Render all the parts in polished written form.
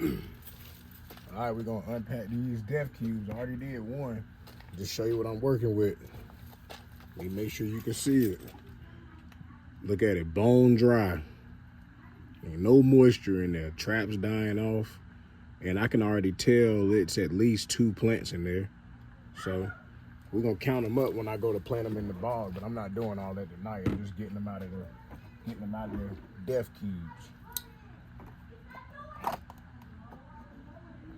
All right, we're gonna unpack these Def Cubes. I already did one. Just show you what I'm working with. Let me make sure you can see it. Look at it, bone dry. Ain't no moisture in there. Traps dying off. And I can already tell it's at least 2 plants in there. So we're gonna count them up when I go to plant them in the bog, but I'm not doing all that tonight. I'm just getting them out of the Def Cubes.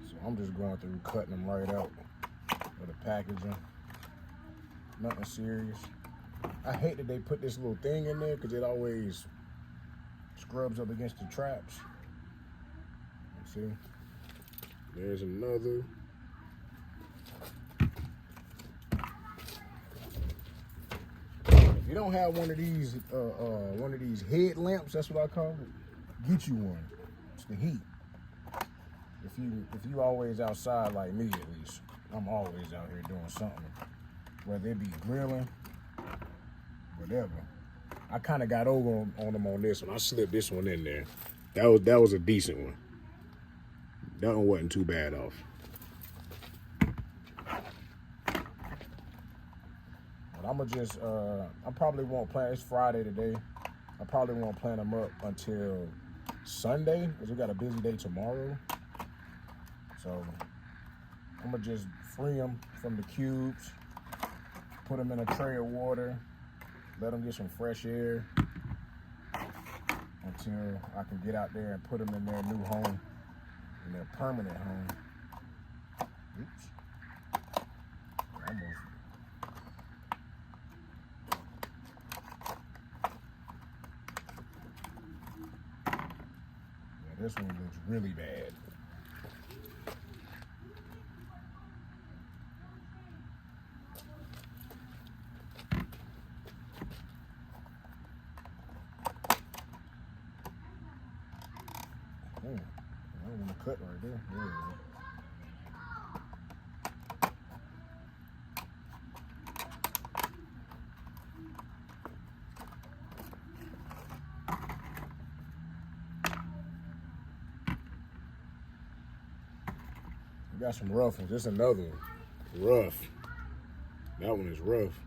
So I'm just going through cutting them right out of the packaging. Nothing serious. I hate that they put this little thing in there because it always scrubs up against the traps. See? There's another. If you don't have one of these headlamps, that's what I call it, get you one. It's the heat. If you always outside like me, at least, I'm always out here doing something. Whether it be grilling, whatever. I kind of got over on them on this one. I slipped this one in there. That was a decent one. That one wasn't too bad off. But I'm gonna just, I probably won't plant. It's Friday today. I probably won't plant them up until Sunday because we got a busy day tomorrow. So I'm gonna just free them from the cubes, put them in a tray of water, let them get some fresh air until I can get out there and put them in their new home, in their permanent home. Oops. Almost. Yeah, this one looks really bad. I want to cut right there. There we go. We got some rough ones. This is another one. Rough. That one is rough.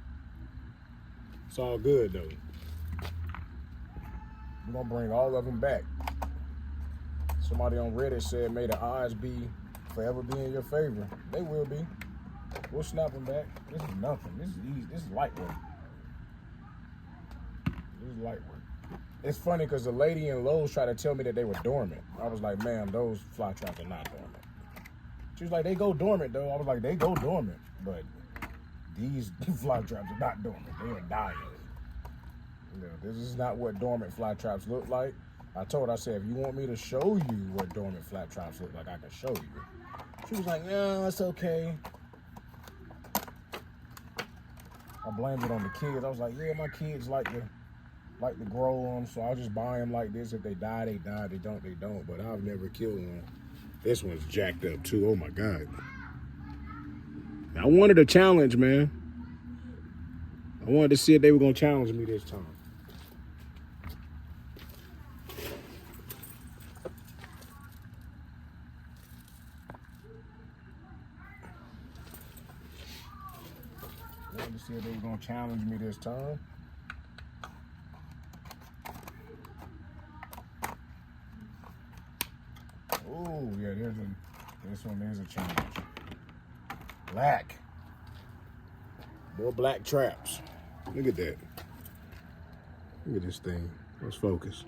It's all good though. We're gonna bring all of them back. Somebody on Reddit said, may the odds be forever be in your favor. They will be. We'll snap them back. This is nothing. This is easy. This is light work. This is light work. It's funny because the lady in Lowe's tried to tell me that they were dormant. I was like, ma'am, those fly traps are not dormant. She was like, they go dormant though. I was like, they go dormant, but these fly traps are not dormant. They are dying. You know, this is not what dormant fly traps look like. I told her, I said, if you want me to show you what dormant flat traps look like, I can show you. She was like, no, it's okay. I blamed it on the kids. I was like, yeah, my kids like to grow them, so I'll just buy them like this. If they die, they die. They don't, they don't. But I've never killed one. This one's jacked up too. Oh my God. I wanted a challenge, man. I wanted to see if they were gonna challenge me this time. See if they were gonna challenge me this time. Oh yeah, this one is a challenge. Black. More black traps. Look at that. Look at this thing. Let's focus.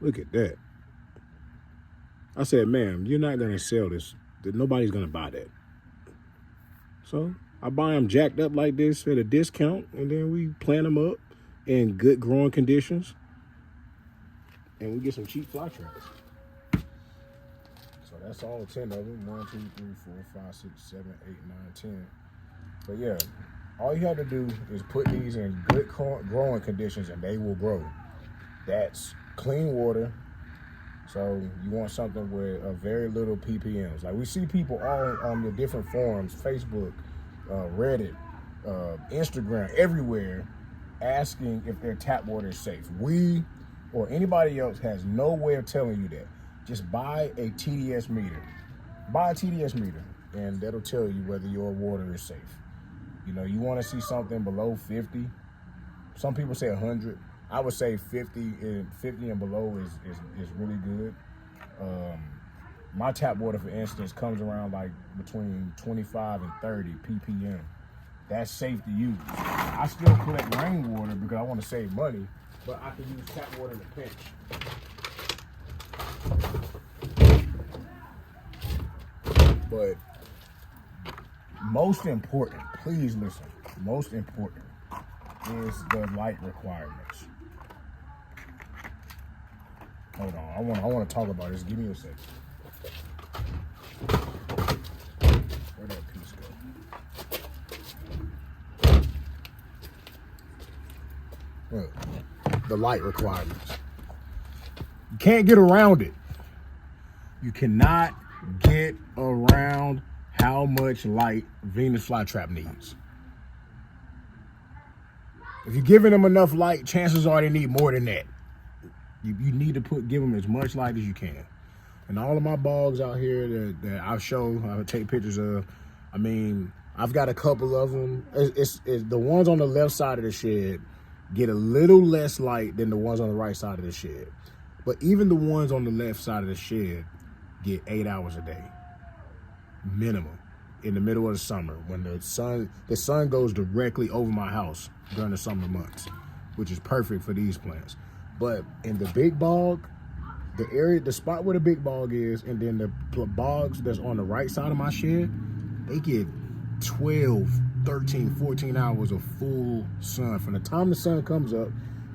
Look at that. I said, ma'am, you're not gonna sell this. Nobody's gonna buy that. So I buy them jacked up like this at a discount, and then we plant them up in good growing conditions, and we get some cheap fly traps. So that's all 10 of them. 1, 2, 3, 4, 5, 6, 7, 8, 9, 10. But yeah, all you have to do is put these in good growing conditions, and they will grow. That's clean water. So you want something with a very little ppms. Like we see people all on the different forums, Facebook, Reddit, Instagram, everywhere, asking if their tap water is safe. We or anybody else has no way of telling you that. just buy a TDS meter. Buy a TDS meter, and that'll tell you whether your water is safe. You know, you want to see something below 50. Some people say 100. I would say 50 and below is really good. My tap water, for instance, comes around like between 25 and 30 ppm. That's safe to use. I still collect rainwater because I want to save money, but I can use tap water in a pinch. But most important, please listen, most important is the light requirements. Hold on, I want to talk about this. Give me a second. Where'd that piece go? Look, the light requirements. You can't get around it. You cannot get around how much light Venus flytrap needs. If you're giving them enough light, chances are they need more than that. You need to give them as much light as you can. And all of my bogs out here that I take pictures of, I mean, I've got a couple of them. It's the ones on the left side of the shed get a little less light than the ones on the right side of the shed. But even the ones on the left side of the shed get 8 hours a day, minimum, in the middle of the summer when the sun goes directly over my house during the summer months, which is perfect for these plants. But in the big bog, the spot where the big bog is, and then the bogs that's on the right side of my shed, they get 12, 13, 14 hours of full sun from the time the sun comes up,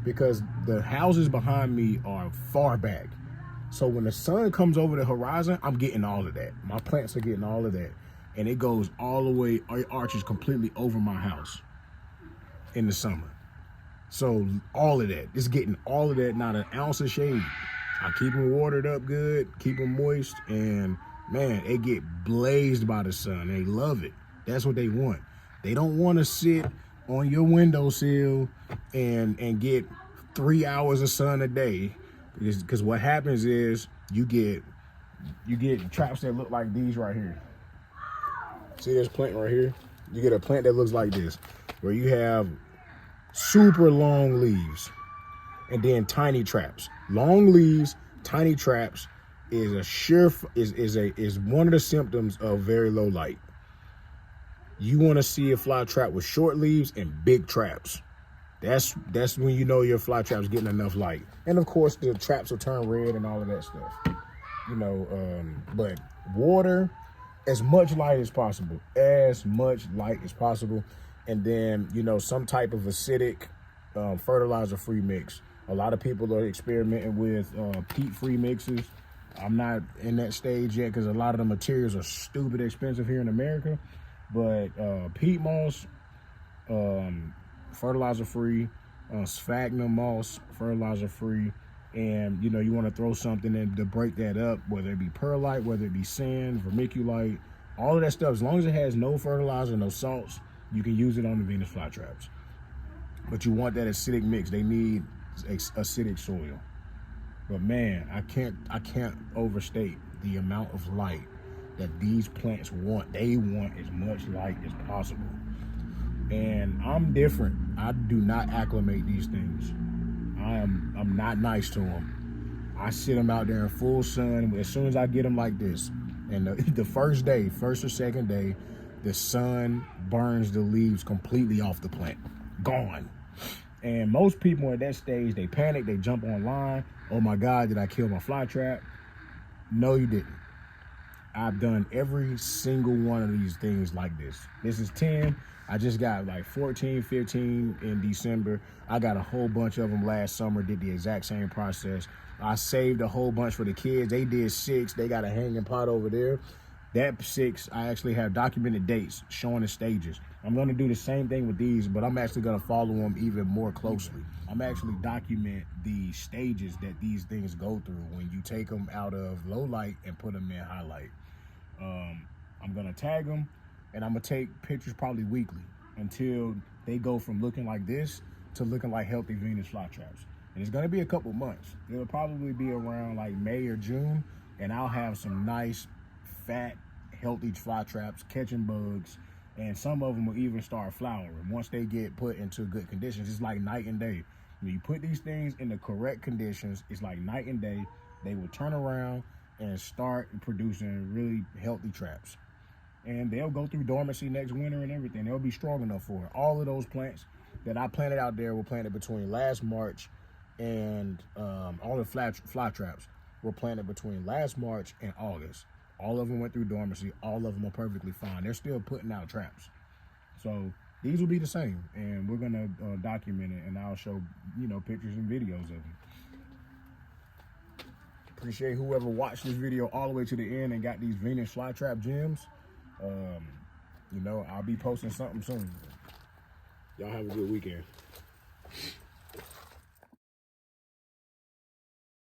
because the houses behind me are far back. So when the sun comes over the horizon, I'm getting all of that. My plants are getting all of that. And it goes all the way, it arches completely over my house in the summer. So all of that, it's getting all of that, not an ounce of shade. I keep them watered up good, keep them moist, and man, they get blazed by the sun. They love it. That's what they want. They don't want to sit on your windowsill and get 3 hours of sun a day, because what happens is you get traps that look like these right here. See this plant right here? You get a plant that looks like this, where you have super long leaves and then tiny traps. Long leaves, tiny traps is one of the symptoms of very low light. You want to see a fly trap with short leaves and big traps. That's when you know your fly trap's getting enough light. And of course the traps will turn red and all of that stuff. You know, but water, as much light as possible, and then, you know, some type of acidic fertilizer-free mix. A lot of people are experimenting with peat-free mixes. I'm not in that stage yet because a lot of the materials are stupid expensive here in America. But peat moss, fertilizer-free, sphagnum moss, fertilizer-free, and you know, you want to throw something in to break that up, whether it be perlite, whether it be sand, vermiculite, all of that stuff. As long as it has no fertilizer, no salts, you can use it on the Venus flytraps. But you want that acidic mix. They need acidic soil. But man, I can't overstate the amount of light that these plants want. They want as much light as possible. And I'm different. I do not acclimate these things. I'm not nice to them. I sit them out there in full sun. As soon as I get them like this, and the first or second day, the sun burns the leaves completely off the plant. Gone. And most people at that stage, they panic, they jump online. Oh my God, did I kill my fly trap? No, you didn't. I've done every single one of these things like this. This is 10. I just got like 14, 15 in December. I got a whole bunch of them last summer, did the exact same process. I saved a whole bunch for the kids. They did 6. They got a hanging pot over there. That 6, I actually have documented dates showing the stages. I'm going to do the same thing with these, but I'm actually going to follow them even more closely. I'm actually document the stages that these things go through when you take them out of low light and put them in high light. I'm going to tag them, and I'm going to take pictures probably weekly until they go from looking like this to looking like healthy Venus flytraps. And it's going to be a couple months. It'll probably be around like May or June and I'll have some nice, fat, healthy fly traps catching bugs, and some of them will even start flowering once they get put into good conditions. It's like night and day. When you put these things in the correct conditions, it's like night and day. They will turn around and start producing really healthy traps. And they'll go through dormancy next winter and everything. They'll be strong enough for it. All of those plants that I planted out there were planted between last March and all the fly traps were planted between last March and August. All of them went through dormancy. All of them are perfectly fine. They're still putting out traps. So these will be the same, and we're gonna document it, and I'll show, you know, pictures and videos of them. Appreciate whoever watched this video all the way to the end and got these Venus flytrap gems. You know, I'll be posting something soon. Y'all have a good weekend.